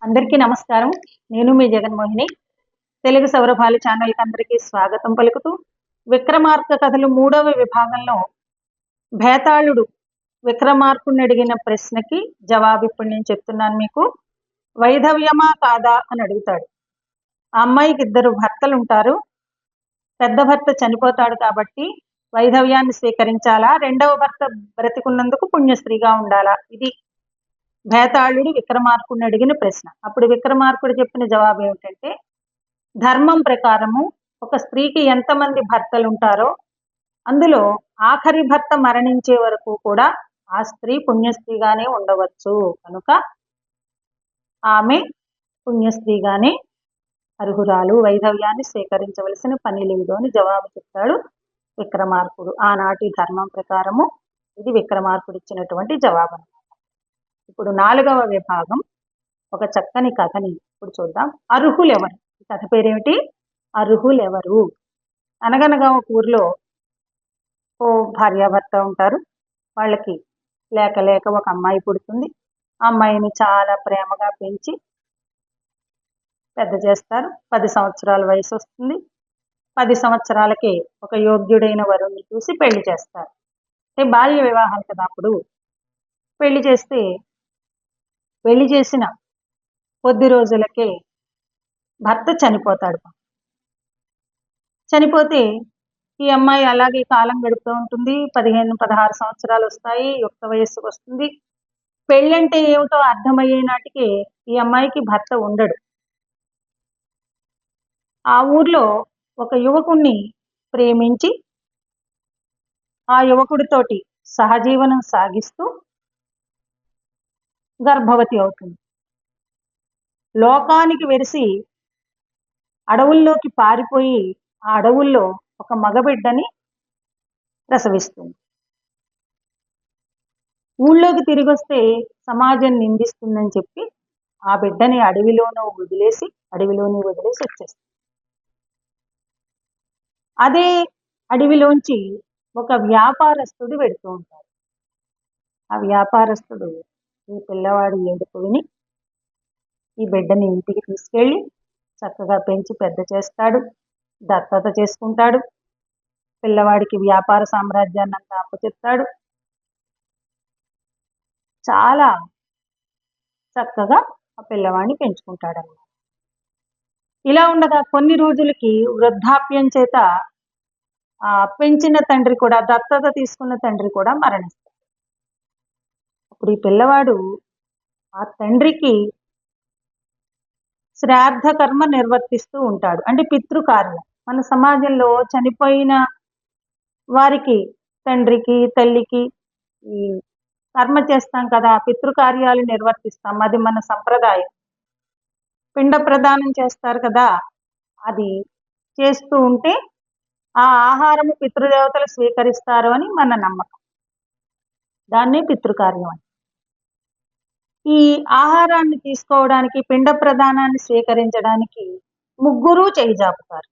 అందరికీ నమస్కారం. నేను మీ జగన్మోహిని. తెలుగు సౌరభాలు ఛానల్కి అందరికీ స్వాగతం పలుకుతూ, విక్రమార్క కథలు 3వ విభాగంలో భేతాళుడు విక్రమార్కుడిని అడిగిన ప్రశ్నకి జవాబు ఇప్పుడు నేను చెప్తున్నాను మీకు. వైధవ్యమా కాదా అని అడుగుతాడు. ఆ అమ్మాయికి 2 భర్తలు ఉంటారు. పెద్ద భర్త చనిపోతాడు కాబట్టి వైధవ్యాన్ని స్వీకరించాలా, రెండవ భర్త బ్రతికున్నందుకు పుణ్యస్త్రీగా ఉండాలా? ఇది భేతాళుడు విక్రమార్కుడిని అడిగిన ప్రశ్న. అప్పుడు విక్రమార్కుడు చెప్పిన జవాబు ఏమిటంటే, ధర్మం ప్రకారము ఒక స్త్రీకి ఎంతమంది భర్తలు ఉంటారో అందులో ఆఖరి భర్త మరణించే వరకు కూడా ఆ స్త్రీ పుణ్యస్త్రీగానే ఉండవచ్చు కనుక ఆమె పుణ్యస్త్రీగానే అర్హురాలు, వైధవ్యాన్ని స్వీకరించవలసిన పని లేదు అని జవాబు చెప్తాడు విక్రమార్కుడు. ఆనాటి ధర్మం ప్రకారము ఇది విక్రమార్కుడు ఇచ్చినటువంటి జవాబు. ఇప్పుడు 4వ విభాగం ఒక చక్కని కథని ఇప్పుడు చూద్దాం. అర్హులెవరు? ఈ కథ పేరేమిటి? అర్హులెవరు. అనగనగా ఒక ఊర్లో ఓ భార్యాభర్త ఉంటారు. వాళ్ళకి లేక లేక ఒక అమ్మాయి పుడుతుంది. ఆ అమ్మాయిని చాలా ప్రేమగా పెంచి పెద్ద చేస్తారు. 10 సంవత్సరాల వయసు వస్తుంది. 10 సంవత్సరాలకే ఒక యోగ్యుడైన వరుణ్ణి చూసి పెళ్లి చేస్తారు. బాల్య వివాహాలు కదా అప్పుడు. పెళ్లి చేసిన కొద్ది రోజులకే భర్త చనిపోతాడు. చనిపోతే ఈ అమ్మాయి అలాగే కాలం గడుపుతూ ఉంటుంది. 15-16 సంవత్సరాలు వస్తాయి. యుక్త వయస్సుకు వస్తుంది. పెళ్ళంటే ఏమిటో అర్థమయ్యే నాటికి ఈ అమ్మాయికి భర్త ఉండడు. ఆ ఊర్లో ఒక యువకుణ్ణి ప్రేమించి ఆ యువకుడితోటి సహజీవనం సాగిస్తూ గర్భవతి అవుతుంది. లోకానికి వెరిసి అడవుల్లోకి పారిపోయి ఆ అడవుల్లో ఒక మగబిడ్డని ప్రసవిస్తుంది. ఊళ్ళోకి తిరిగి వస్తే సమాజం నిందిస్తుందని చెప్పి ఆ బిడ్డని అడవిలోని వదిలేసి వచ్చేస్తుంది. అదే అడవిలోంచి ఒక వ్యాపారస్తుడు వెడుతూ ఉంటాడు. ఆ వ్యాపారస్తుడు ఈ పిల్లవాడి ఏడుపు విని ఈ బిడ్డని ఇంటికి తీసుకెళ్ళి చక్కగా పెంచి పెద్ద చేస్తాడు, దత్తత చేసుకుంటాడు. పిల్లవాడికి వ్యాపార సామ్రాజ్యాన్ని అంతా అప్పచెప్తాడు. చాలా చక్కగా ఆ పిల్లవాడిని పెంచుకుంటాడు అన్నమాట. ఇలా ఉండగా కొన్ని రోజులకి వృద్ధాప్యం చేత ఆ పెంచిన తండ్రి కూడా, దత్తత తీసుకున్న తండ్రి కూడా మరణిస్తాడు. అప్పుడు ఈ పిల్లవాడు ఆ తండ్రికి శ్రాద్ధ కర్మ నిర్వర్తిస్తూ ఉంటాడు. అంటే పితృకార్యం. మన సమాజంలో చనిపోయిన వారికి, తండ్రికి, తల్లికి ఈ కర్మ చేస్తాం కదా, పితృకార్యాలు నిర్వర్తిస్తాం. అది మన సంప్రదాయం. పిండ ప్రదానం చేస్తారు కదా, అది చేస్తూ ఉంటే ఆ ఆహారము పితృదేవతలు స్వీకరిస్తారు అని మన నమ్మకం. దాన్నే పితృకార్యం అని. ఈ ఆహారాన్ని తీసుకోవడానికి, పిండ ప్రదానాన్ని స్వీకరించడానికి ముగ్గురు చేయి జాపుతారు.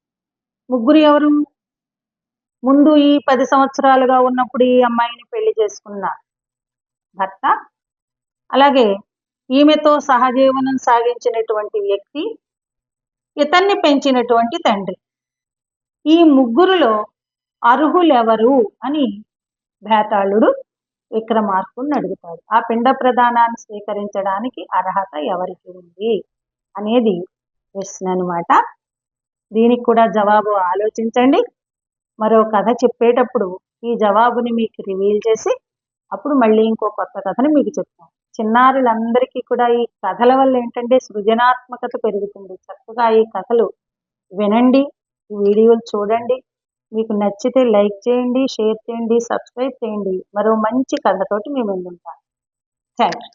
ముగ్గురు ఎవరు? ముందు ఈ 10 సంవత్సరాలుగా ఉన్నప్పుడు ఈ అమ్మాయిని పెళ్లి చేసుకున్న భర్త, అలాగే ఈమెతో సహజీవనం సాగించినటువంటి వ్యక్తి, ఇతన్ని పెంచినటువంటి తండ్రి. ఈ ముగ్గురులో అర్హులెవరు అని భేతాళుడు విక్రమార్కుడిని అడుగుతాడు. ఆ పిండ ప్రదానాన్ని స్వీకరించడానికి అర్హత ఎవరికి ఉంది అనేది ప్రశ్న అనమాట. దీనికి కూడా జవాబు ఆలోచించండి. మరో కథ చెప్పేటప్పుడు ఈ జవాబుని మీకు రివీల్ చేసి అప్పుడు మళ్ళీ ఇంకో కొత్త కథని మీకు చెప్తాను. చిన్నారులందరికీ కూడా ఈ కథల వల్ల ఏంటంటే సృజనాత్మకత పెరుగుతుంది. చక్కగా ఈ కథలు వినండి, ఈ వీడియోలు చూడండి. మీకు నచ్చితే లైక్ చేయండి, షేర్ చేయండి, సబ్స్క్రైబ్ చేయండి. మరో మంచి కథతోటి మేము ముందుంటాను. Thank you.